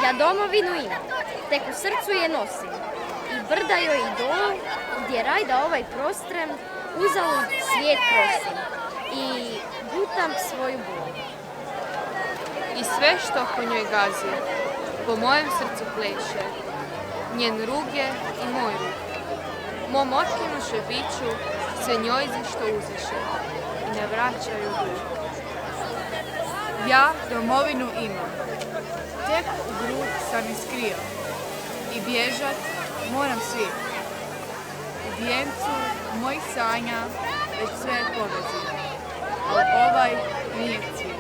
Ja domovinu imam, tek u srcu je nosim. I brda joj i dol, gdje rajda ovaj prostrem, uzalud svijet prosim. I gutam svoju bol. I sve što po njoj gazi, po mojem srcu pleše. Njen rug je i moj rug. Mom otkinuše biću sve njojzi što uzeše i ne vraćaju dug. Ja domovinu imam, tek u grud sam iskrio i bježat moram svi. U vijencu mojih sanja već sve povezi, ali ovaj nije cilj.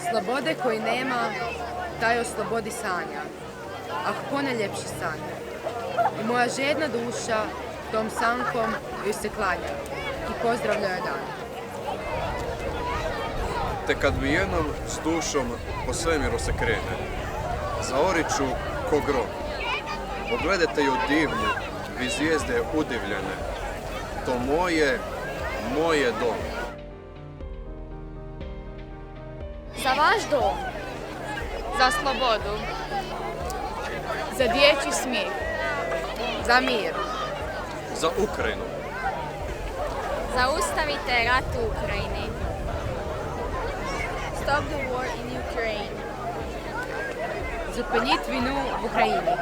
Slobode koji nema, taj o slobodi sanja. Ah, ponajljepši san. I moja žedna duša tom sankom joj se klanja i pozdravlja joj dan. Te kad mi jednom s dušom po svemiru se krene, zaorit ću ko grom. Pogledajte ju divnu, vi zvijezde udivljene. To moj je dom. Za vaš dom. Za slobodu. Za dječji smijeh. Za mir. Za Ukrajinu. Zaustavite rat u Ukrajini. Stop the war in Ukraine. Zupinit vinu v Ukrajini.